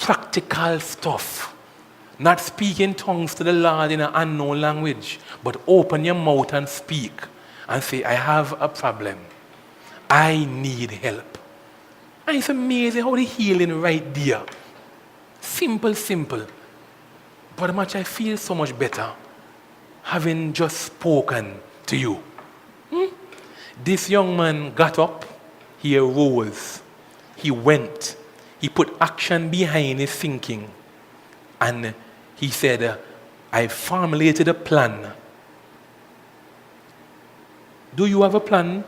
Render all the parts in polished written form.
practical stuff. Not speaking tongues to the Lord in an unknown language, but open your mouth and speak and say, I have a problem. I need help. And it's amazing how the healing right there. Simple, simple. But much I feel so much better having just spoken to you. This young man got up, he arose, he went, he put action behind his thinking, and he said, I formulated a plan. Do you have a plan?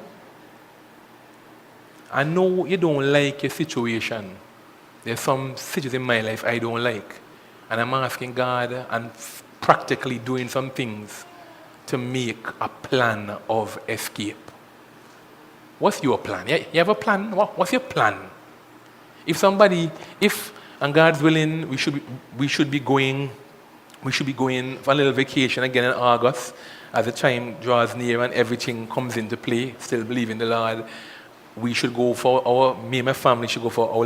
I know you don't like your situation. There's some situations in my life I don't like. And I'm asking God and practically doing some things to make a plan of escape. What's your plan? You have a plan? What's your plan? And God's willing, we should be going for a little vacation again in August as the time draws near and everything comes into play, still believe in the Lord. We should go me and my family should go for our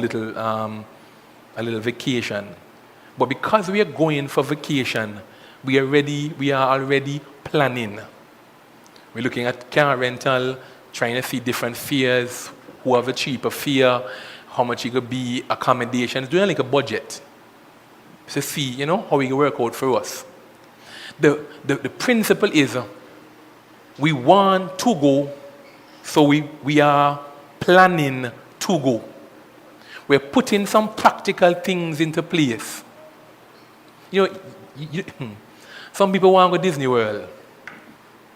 a little vacation. But because we are going for vacation, we are already planning. We're looking at car rental, trying to see different fares, who have a cheaper fare, how much it could be, accommodations, doing like a budget to see, how it can work out for us. The principle is we want to go, so we are planning to go. We're putting some practical things into place. Some people want to go to Disney World,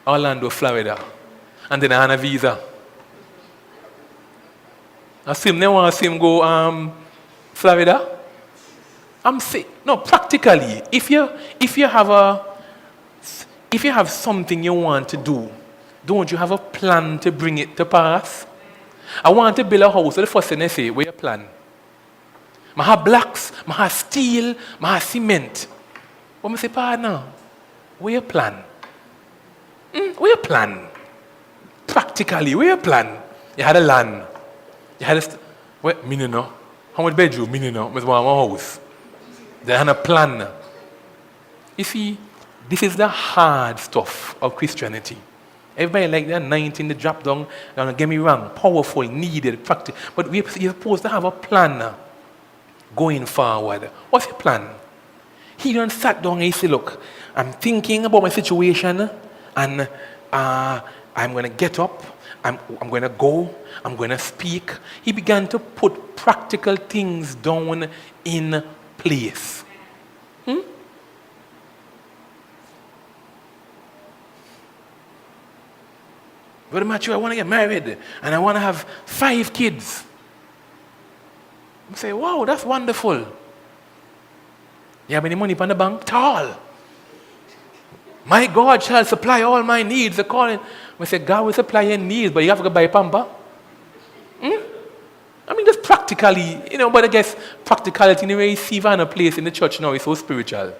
Orlando, Florida, and then on a visa. They want to see him go Florida. I'm saying, no, practically, if you have something you want to do, don't you have a plan to bring it to pass? I want to build a house. So the first thing they say, what's your plan? I have blocks, I have steel, I have cement. What I say, partner, what's your plan? What's your plan? Practically, what's your plan? You had a land. You had me no know. How much bedroom? Me no know. I want my house. They had a plan. You see, this is the hard stuff of Christianity. Everybody like they're 19, they drop down. Don't get me wrong, powerful, needed, practice. But you're supposed to have a plan going forward. What's your plan? He done sat down and he said, look, I'm thinking about my situation and I'm going to get up, I'm going to go, I'm going to speak. He began to put practical things down in place. Brother Matthew, I want to get married and I want to have 5 kids. I say, wow, that's wonderful. You have any money on the bank? At all. My God shall supply all my needs according. We say, God will supply your needs, but you have to go buy a pamper. I mean, just practically, but I guess practicality in the way you see in a place in the church now is so spiritual.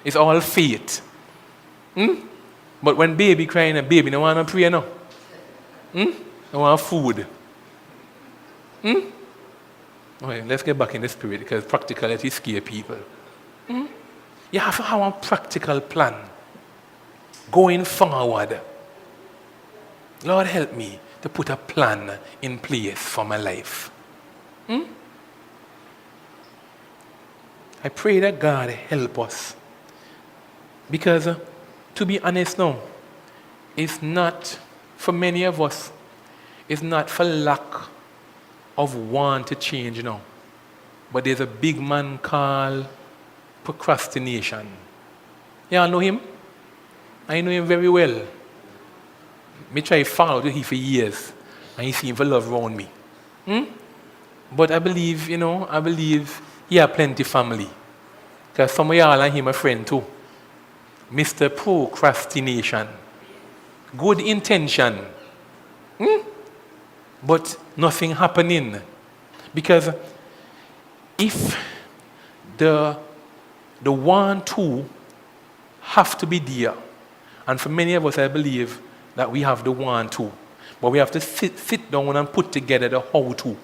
It's all faith. But when baby crying, a baby don't want to pray now. They want food. Okay, let's get back in the spirit because practicality scares people. You have to have a practical plan going forward. Lord, help me to put a plan in place for my life. I pray that God help us. Because, to be honest now, it's not, for many of us, it's not for lack of want to change now. But there's a big man called procrastination. Y'all know him? I know him very well. Me try to follow him for years, and he seems to love around me. But I believe, he has plenty family. Because some of y'all and him a friend too. Mr. Procrastination. Good intention. But nothing happening. Because if the want to have to be there, and for many of us I believe that we have the want to, but we have to sit down and put together the how to.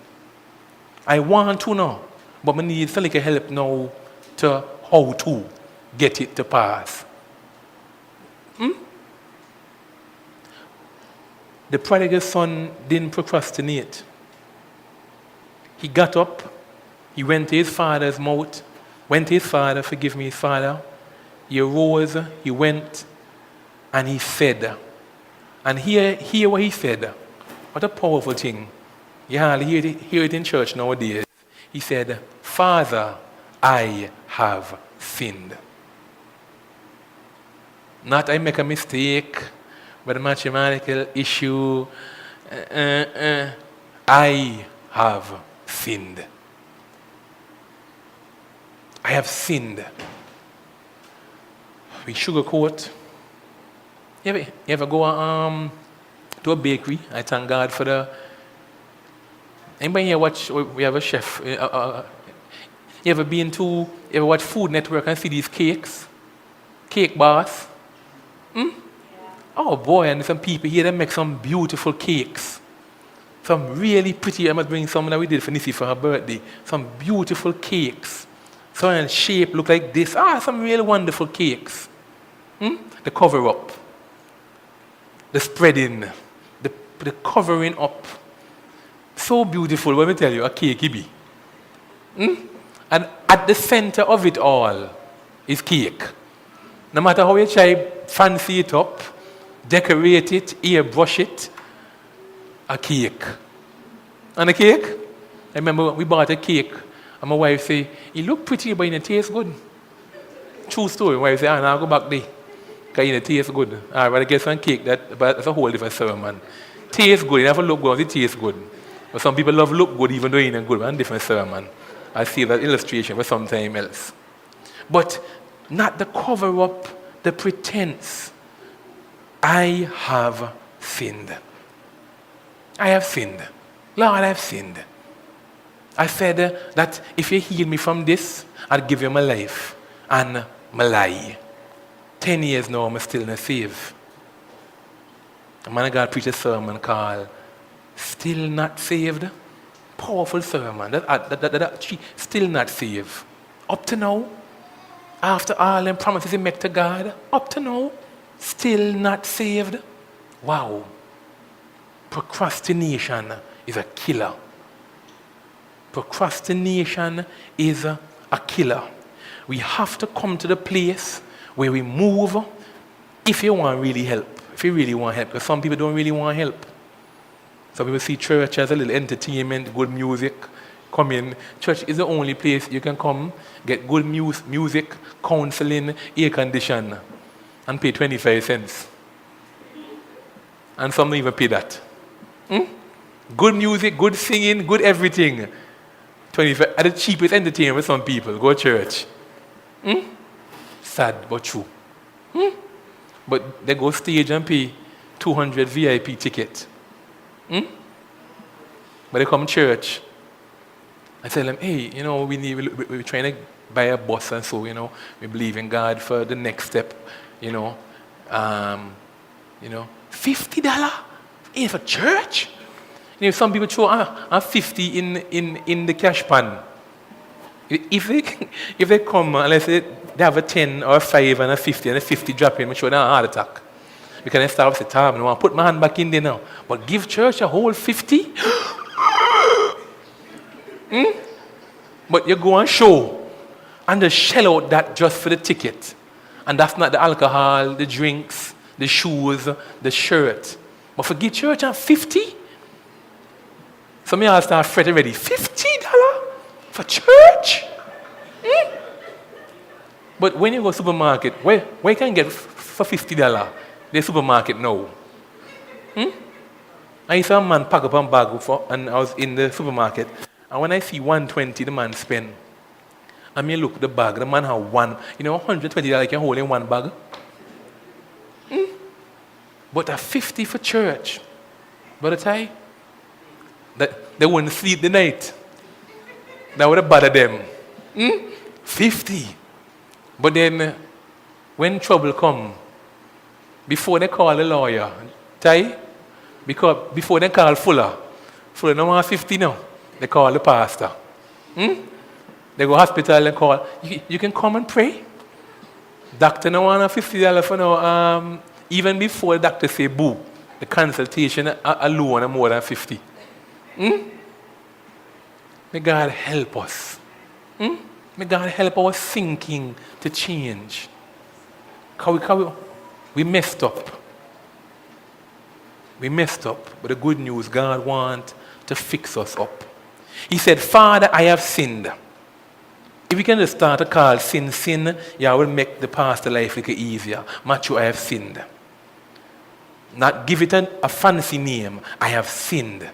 I want to now, But I need some little help now to how to get it to pass. The prodigal son didn't procrastinate. He got up, he went to his father's mouth, went to his father, forgive me, his father. He arose, he went, and he said, and hear what he said. What a powerful thing. You hardly hear it in church nowadays. He said, Father, I have sinned. Not I make a mistake, but a mathematical issue. I have sinned. I have sinned. We sugarcoat. You ever go to a bakery? I thank God for the... Anybody here watch, we have a chef. You ever watch Food Network and see these cakes? Cake bars? Oh boy, and some people here that make some beautiful cakes. Some really pretty, I must bring some that we did for Nisi for her birthday. Some beautiful cakes. Some in shape look like this. Some really wonderful cakes. The cover up. The spreading. The covering up. So beautiful, let me tell you, a cake it be. And at the center of it all is cake. No matter how you try fancy it up, decorate it, airbrush it, a cake. And a cake? I remember we bought a cake, and my wife said, it look pretty, but it tastes good. True story. My wife said, I'll go back there, because it tastes good. I'd rather get some cake, but that's a whole different sermon. Tastes good, it never look good, it tastes good. But some people love look good even though it ain't good, but a different sermon. I see that illustration for sometime else. But not the cover up, the pretense. I have sinned. I have sinned. Lord, I have sinned. I said that if you heal me from this, I'll give you my life and my lie. 10 years now, I'm still not saved. A man of God preached a sermon called Still Not Saved. Powerful sermon. Still not saved. Up to now, after all them promises he made to God, up to now, still not saved. Wow. Procrastination is a killer. Procrastination is a killer. We have to come to the place where we move if you want really help. If you really want help. Because some people don't really want help. Some people see church as a little entertainment, good music. Come in. Church is the only place you can come, get good music, counseling, air condition, and pay 25 cents. And some don't even pay that. Good music, good singing, good everything. 25 at the cheapest entertainment with some people. Go to church. Sad but true. But they go stage and pay 200 VIP ticket. But they come to church. I tell them, hey, we're trying to buy a bus and so, we believe in God for the next step, $50 in for church? Some people throw 50 in the cash pan. If they come, unless they have a 10 or a 5 and a 50 and a 50 drop in, I'm sure they have a heart attack. Because they start with the time, I want to put my hand back in there now. But give church a whole 50? But you go and show and they shell out that just for the ticket. And that's not the alcohol, the drinks, the shoes, the shirt. But for give church and 50? Some of y'all start fretting already. $50 for church? But when you go to the supermarket, where you can get for $50? The supermarket now. I saw a man pack up a bag and I was in the supermarket. And when I see 120 the man spend, I mean look the bag, the man have $120 can hold in one bag. But a 50 for church. Brother Ty, that they wouldn't sleep the night. That would have bothered them. 50. But then when trouble come, before they call the lawyer, Ty, because before they call Fuller no want 50 now, they call the pastor. They go hospital and call, you can come and pray. Doctor no want $50 for now. Even before the doctor say boo, the consultation alone are more than 50. May God help us. May God help our thinking to change. We messed up. We messed up. But the good news, God wants to fix us up. He said, Father, I have sinned. If we can just start to call sin, yeah, will make the pastor life a little easier. Matthew, I have sinned. Not give it a fancy name. I have sinned.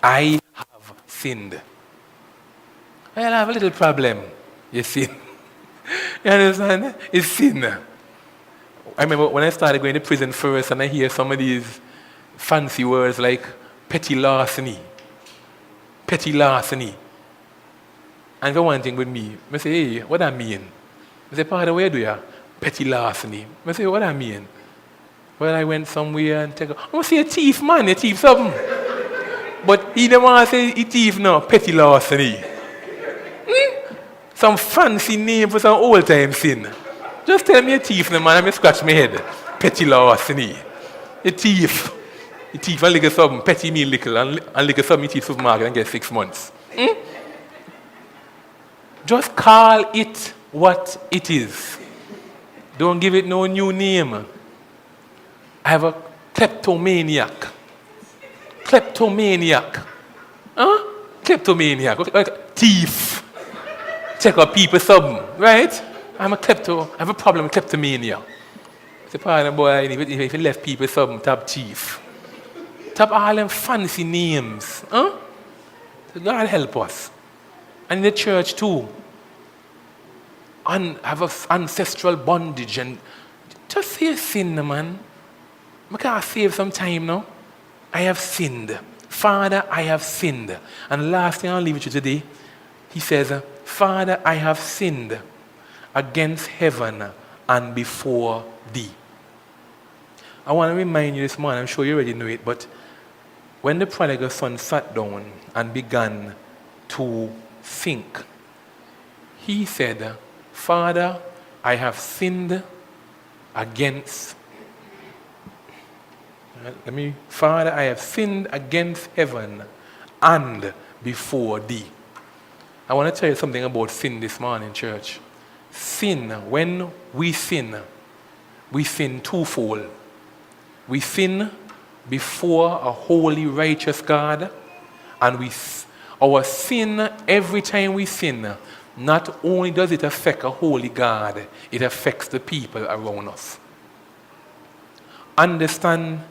I have sinned. Well, I have a little problem. You see. You understand? It's sin. I remember when I started going to prison first and I hear some of these fancy words like petty larceny. Petty larceny. And for one thing with me, I say, hey, what that mean? I say, Father, where do you? Petty larceny. I say, what that mean? Well, I went somewhere and take I say a thief, man, a thief something. But he didn't want to say he thief no, petty larceny. Some fancy name for some old time sin. Just tell me a thief, no man, I scratch my head. Petty larceny. A thief. A thief and lick something, petty mean little, and lick something, thief supermarket and get 6 months. Just call it what it is. Don't give it no new name. I have a kleptomaniac. Kleptomaniac. Huh? Kleptomaniac. Thief. Check out people something, right? I have a problem with kleptomania. Say, pardon, boy, if you left people something, tap thief. Tap all them fancy names. Huh? So God help us. And in the church too. And have an ancestral bondage and just say sin, man. I can't save some time now. I have sinned. Father, I have sinned. And the last thing I'll leave with you today, he says, Father, I have sinned against heaven and before thee. I want to remind you this morning, I'm sure you already know it, but when the prodigal son sat down and began to think, he said, Father, I have sinned against Father, I have sinned against heaven and before thee. I want to tell you something about sin this morning, church. Sin, when we sin twofold. We sin before a holy, righteous God, and our sin, every time we sin, not only does it affect a holy God, it affects the people around us. Understand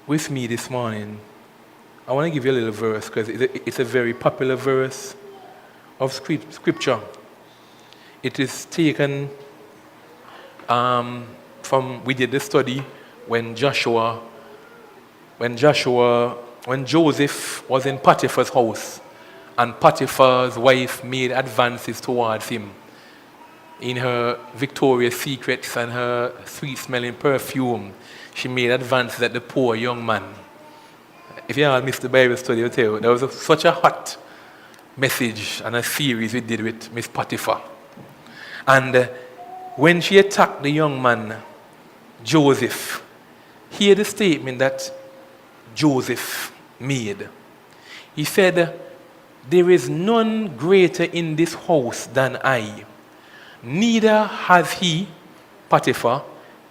with me this morning. I want to give you a little verse because it's a very popular verse of scripture. It is taken from, we did the study when Joseph was in Potiphar's house and Potiphar's wife made advances towards him in her Victoria's Secrets and her sweet-smelling perfume. She made advances at the poor young man. If you all missed the Bible study, I'll tell you, there was such a hot message and a series we did with Miss Potiphar. And when she attacked the young man, Joseph, hear the statement that Joseph made. He said, there is none greater in this house than I. Neither has he, Potiphar,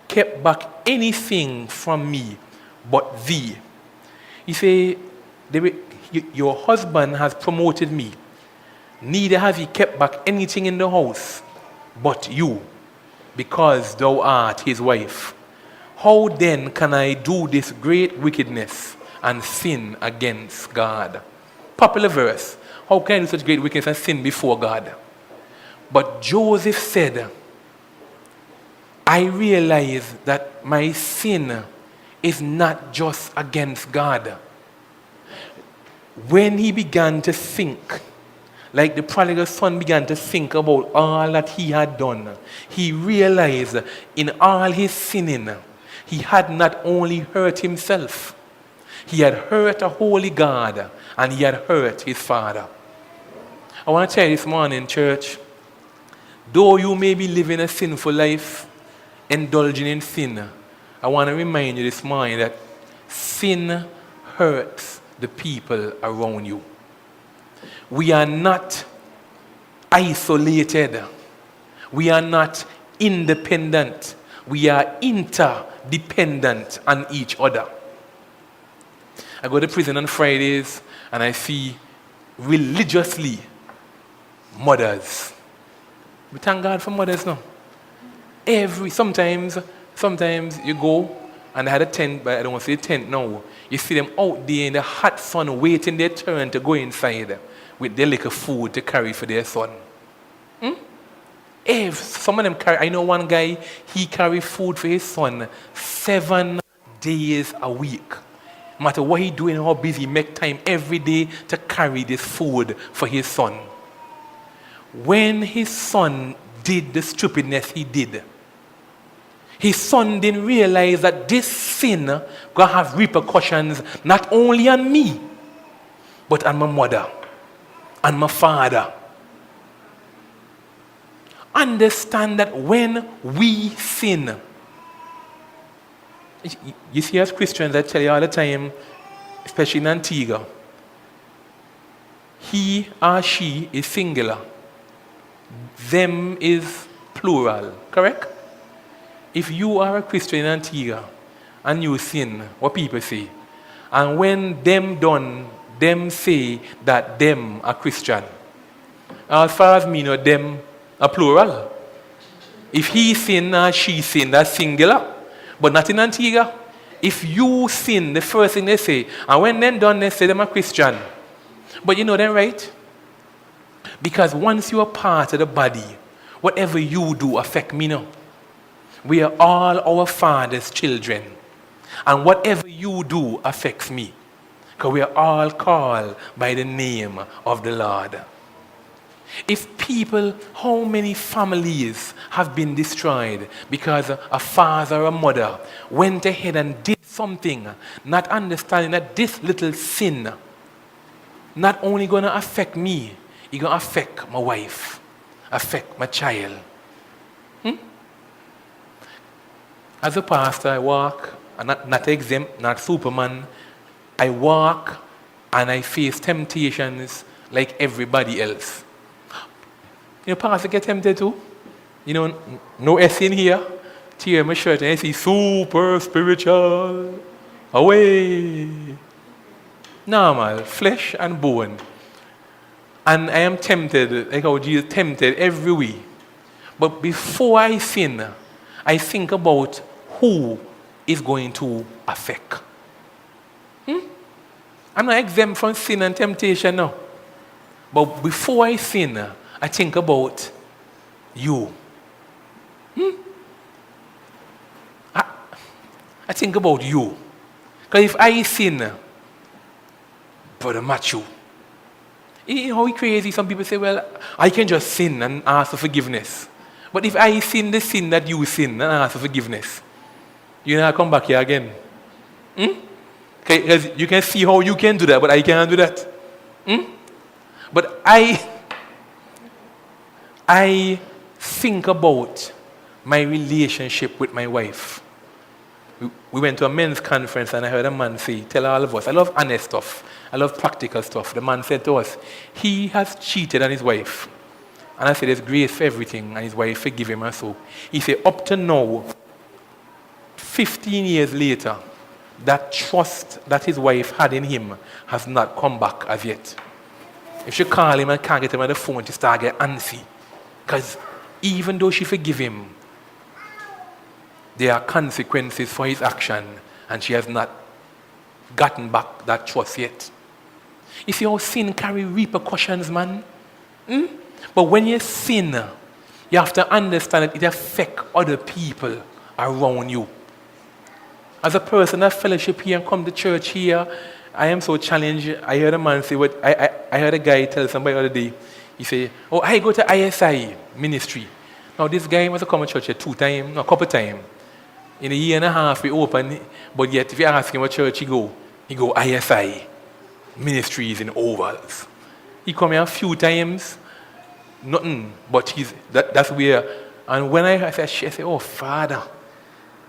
kept back anything from me but thee. He said, your husband has promoted me. Neither has he kept back anything in the house but you, because thou art his wife. How then can I do this great wickedness and sin against God? Popular verse. How can I do such great wickedness and sin before God? But Joseph said, I realize that my sin is not just against God. When he began to think, like the prodigal son began to think about all that he had done, he realized in all his sinning, he had not only hurt himself, he had hurt a holy God and he had hurt his father. I want to tell you this morning, church, though you may be living a sinful life, indulging in sin, I want to remind you this morning that sin hurts the people around you. We are not isolated. We are not independent. We are interdependent on each other. I go to prison on Fridays and I see religiously mothers. We thank God for mothers now. Sometimes you go and I had a tent, but I don't want to say tent now. You see them out there in the hot sun waiting their turn to go inside with their little food to carry for their son. Some of them carry, I know one guy, he carry food for his son 7 days a week. No matter what he doing, how busy, he make time every day to carry this food for his son. When his son did the stupidness he did, his son didn't realize that this sin gonna have repercussions not only on me, but on my mother, and my father. Understand that when we sin, you see as Christians, I tell you all the time, especially in Antigua, he or she is singular. Them is plural, correct? If you are a Christian in Antigua and you sin, what people say, and when them done, them say that them are Christian. As far as me know, them are plural. If he sin or she sin, that's singular. But not in Antigua. If you sin, the first thing they say, and when they're done, they say them are Christian. But you know them, right? Because once you are part of the body, whatever you do affect me now. We are all our Father's children. And whatever you do affects me. Because we are all called by the name of the Lord. If people, how many families have been destroyed because a father or a mother went ahead and did something, not understanding that this little sin not only going to affect me, it's going to affect my wife, affect my child. As a pastor, I walk, not exempt, not Superman. I walk and I face temptations like everybody else. You know, pastor get tempted too. You know, no S in here. Tear my shirt and I see super spiritual. Away. Normal, flesh and bone. And I am tempted, like how Jesus tempted every way. But before I sin, I think about who is going to affect. I'm not exempt from sin and temptation now. But before I sin, I think about you. I think about you. Because if I sin, Brother Matthew, you know how crazy some people say, well, I can just sin and ask for forgiveness. But if I sin the sin that you sin and ask for forgiveness, you know, I come back here again. Because you can see how you can do that, but I can't do that. But I think about my relationship with my wife. We went to a men's conference and I heard a man say, tell all of us, I love honest stuff. I love practical stuff. The man said to us, he has cheated on his wife. And I said, there's grace for everything, and his wife forgive him and so. He said, up to now, 15 years later, that trust that his wife had in him has not come back as yet. If she call him and can't get him on the phone, she start getting antsy. Because even though she forgive him, there are consequences for his action, and she has not gotten back that trust yet. You see how sin carry repercussions, man? But when you sin, you have to understand that it affects other people around you. As a person that fellowship here and come to church here, I am so challenged. I heard a man say, I heard a guy tell somebody the other day, he say, oh, I go to ISI ministry. Now this guy must have come to church here a couple times. In a year and a half we open, but yet if you ask him what church he go ISI ministries in Ovals. He come here a few times, nothing, but that's where, and when I say, oh, Father,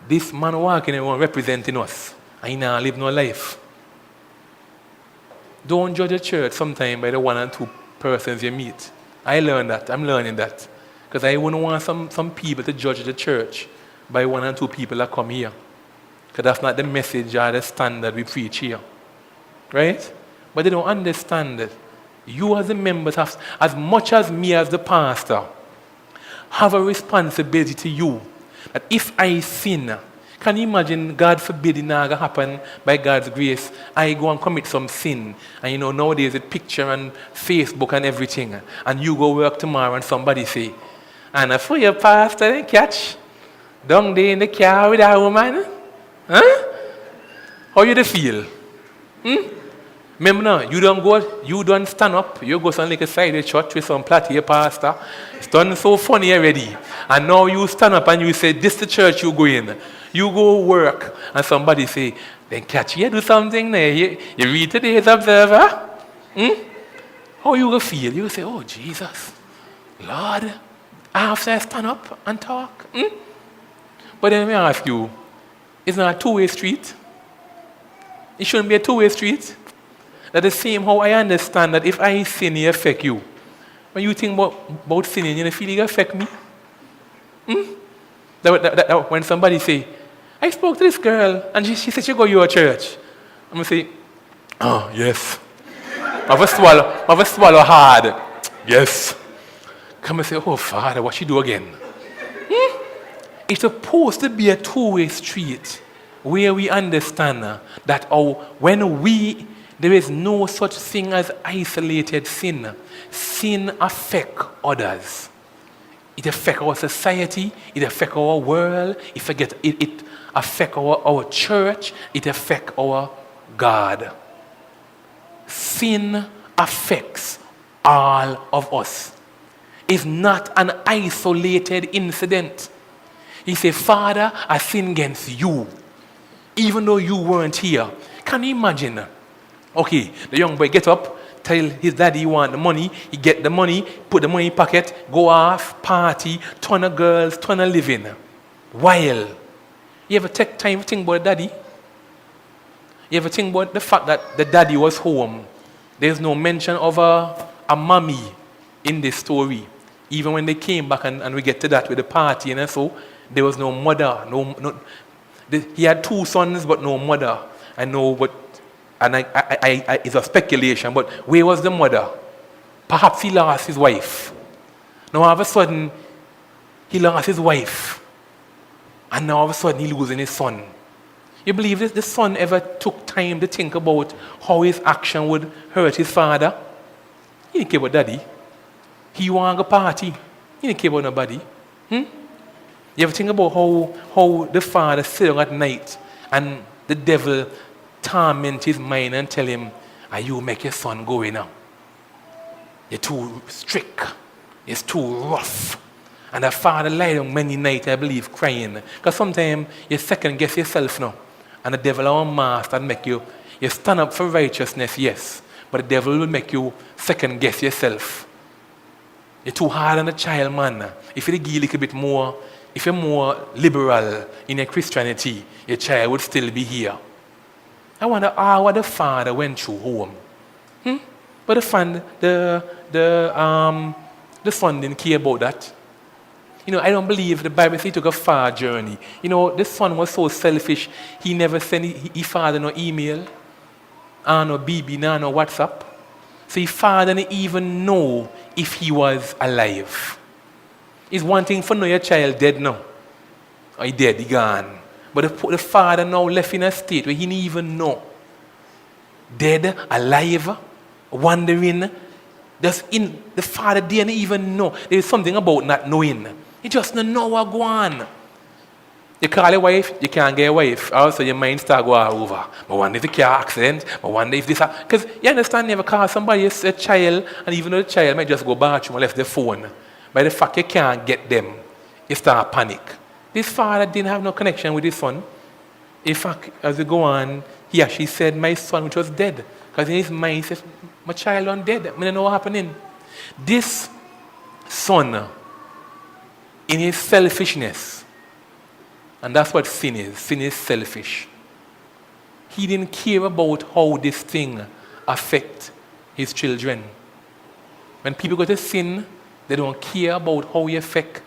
this man walking around representing us, and he now live no life. Don't judge a church sometime by the one and two persons you meet. I learned that. I'm learning that. Because I wouldn't want some people to judge the church by one and two people that come here. Because that's not the message or the standard we preach here. Right? But they don't understand it. You as the members have, as much as me as the pastor, have a responsibility to you. That if I sin, can you imagine, God forbid it not happen by God's grace, I go and commit some sin. And nowadays it's picture and Facebook and everything. And you go work tomorrow and somebody say, and for your pastor, they catch down there in the car with that woman. Huh? How you feel? Remember now, you don't stand up, you go some like a side of church with some plot here, pastor. It's done so funny already. And now you stand up and you say, this is the church you go in. You go work, and somebody say, then catch you do something there. You read today's Observer. How you will feel? You will say, oh, Jesus, Lord, I have to stand up and talk. But then let me ask you, it's not a two-way street. It shouldn't be a two-way street. That's the same how I understand that if I sin, it affect you. When you think about sinning, you feel it affect me. When somebody say, I spoke to this girl, and she said she go to your church. I'm going to say, oh, yes. I have to swallow hard. Yes. Come and say, oh, Father, what she do again? It's supposed to be a two-way street where we understand that there is no such thing as isolated sin. Sin affects others. It affects our society. It affects our world. It affects our church. It affects our God. Sin affects all of us. It's not an isolated incident. He said, Father, I sin against you, even though you weren't here. Can you imagine? Okay, the young boy get up, tell his daddy he want the money, he get the money, put the money in pocket, go off, party, ton of girls, ton of living. While, you ever take time to think about daddy? You ever think about the fact that the daddy was home? There's no mention of a mommy in this story. Even when they came back and we get to that with the party and so, there was no mother. He had two sons but no mother. I know, but it's a speculation, but where was the mother? Perhaps he lost his wife. Now all of a sudden, he lost his wife. And now all of a sudden, he's losing his son. You believe this? The son ever took time to think about how his action would hurt his father? He didn't care about daddy. He wanted to party. He didn't care about nobody. You ever think about how the father sit at night and the devil torment his mind and tell him, you make your son go in now. You're too strict. It's too rough. And the father lied on many nights, I believe, crying. Because sometimes you second guess yourself now. And the devil will master and make you stand up for righteousness, yes. But the devil will make you second guess yourself. You're too hard on the child, man. If you give a little bit more, if you're more liberal in your Christianity, your child would still be here. I wonder what the father went through home. But the son didn't care about that. I don't believe the Bible says he took a far journey. The son was so selfish, he never sent his father no email, no BB, no WhatsApp. So his father didn't even know if he was alive. It's one thing for know your child dead now. Or he dead, he gone. But the father now left in a state where he didn't even know. Dead, alive, wandering. The father didn't even know. There's something about not knowing. He just don't know what go on. You call your wife, you can't get a wife. Also, your mind start going over. But one if the car accident, but one if this. Because you understand, you ever call somebody a child, and even though the child might just go bathroom and left the phone. By the fact you can't get them, you start panic. This father didn't have no connection with his son. In fact, as we go on, he actually said, my son, which was dead. Because Because in his mind, he says, my child is dead. I don't know what's happening. This son, in his selfishness, and that's what sin is. Sin is selfish. He didn't care about how this thing affects his children. When people go to sin, they don't care about how it affects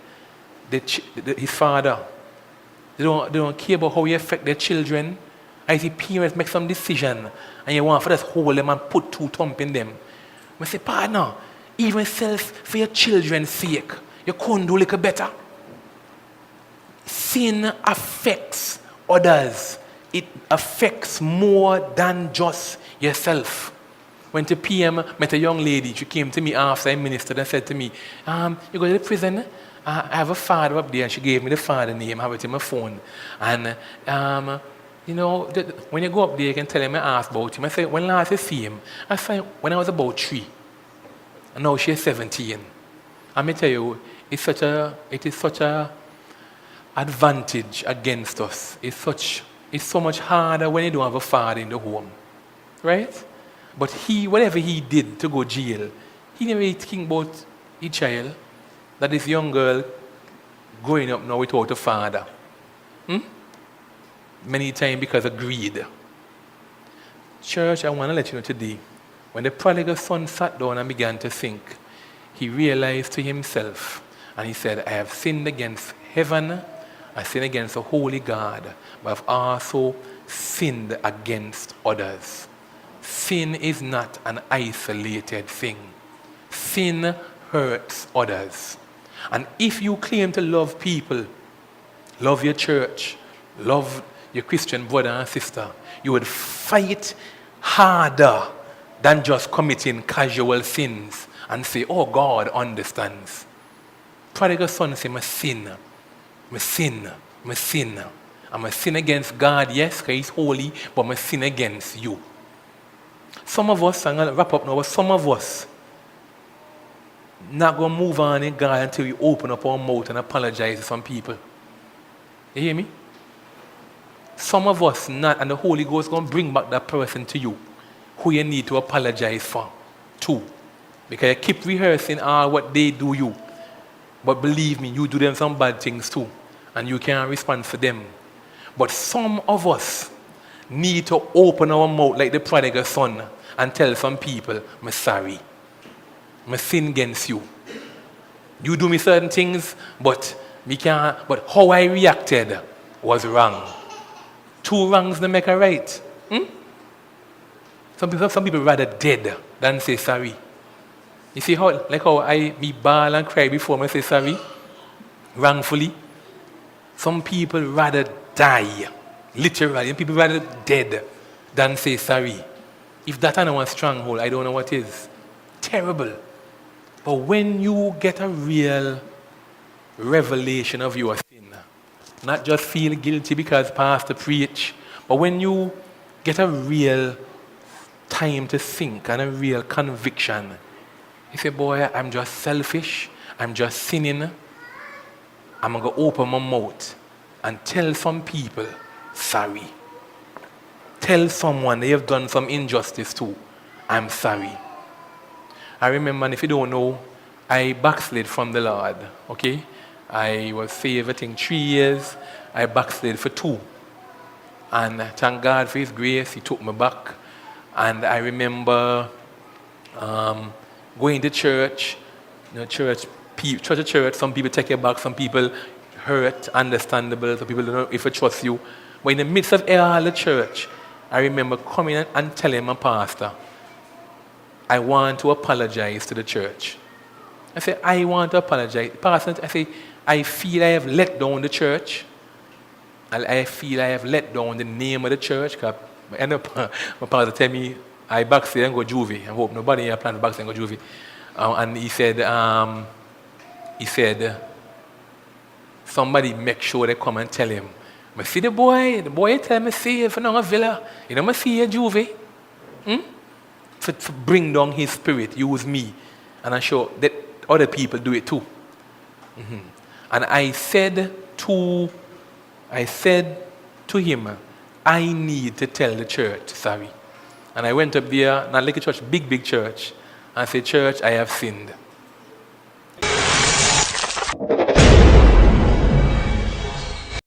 his father. They don't care about how it affects their children. I see parents make some decision and you want to just hold them and put two thumps in them. I say, partner, even for your children's sake, you couldn't do a little better. Sin affects others. It affects more than just yourself. Went to PM, met a young lady. She came to me after I ministered and said to me, you go to the prison? I have a father up there. And she gave me the father name. I have it in my phone. And, when you go up there, you can tell him I asked about him. I said, when last I see him? I said, when I was about 3. And now she's 17. I may tell you, it is such a advantage against us. It's so much harder when you don't have a father in the home. Right? But whatever he did to go jail, he never really think about his child, that this young girl growing up now without a father. Many times because of greed. Church, I want to let you know today, when the prodigal son sat down and began to think, he realized to himself, and he said, I have sinned against heaven, I sinned against the holy God, but I've also sinned against others. Sin is not an isolated thing. Sin hurts others. And if you claim to love people, love your church, love your Christian brother and sister, you would fight harder than just committing casual sins and say, oh, God understands. Prodigal son say, I sin. I'm a sin against God, yes, because he's holy, but I sin against you. Some of us, I'm going to wrap up now, but some of us not going to move on in God until we open up our mouth and apologize to some people. You hear me? Some of us not, and the Holy Ghost is going to bring back that person to you who you need to apologize for, too. Because you keep rehearsing all what they do you. But believe me, you do them some bad things too. And you can't respond for them. But some of us need to open our mouth like the prodigal son and tell some people, I'm sorry. I sin against you. You do me certain things, but how I reacted was wrong. 2 wrongs don't make a right. Some people rather dead than say sorry. You see how I bawl and cry before I say sorry? Wrongfully. Some people rather die, literally, and people rather dead than say sorry. If that ain't one stronghold, I don't know what is. Terrible. But when you get a real revelation of your sin, not just feel guilty because pastor preach, but when you get a real time to think and a real conviction, you say, boy, I'm just selfish, I'm just sinning, I'm going to open my mouth and tell some people, sorry. Tell someone they have done some injustice to, I'm sorry. I remember, and if you don't know, I backslid from the Lord, okay? I was saved, I think, 3 years. I backslid for 2. And thank God for His grace, He took me back. And I remember going to church, church to church, some people take you back, some people hurt, understandable, some people don't know if I trust you. But in the midst of all the church, I remember coming and telling my pastor, I want to apologize to the church. I said, I want to apologize. Pastor, I say, I feel I have let down the church. I feel I have let down the name of the church. Cause my pastor tell me, I backslid and go juvie. I hope nobody here planned to backslid and go juvie. And he said, somebody make sure they come and tell him. I see the boy tell me see if I'm a villa. You know, I see a juvie. To bring down his spirit, use me. And I'm sure that other people do it too. And I said to him, I need to tell the church, sorry. And I went up there, not like a church, big church, and said, church, I have sinned.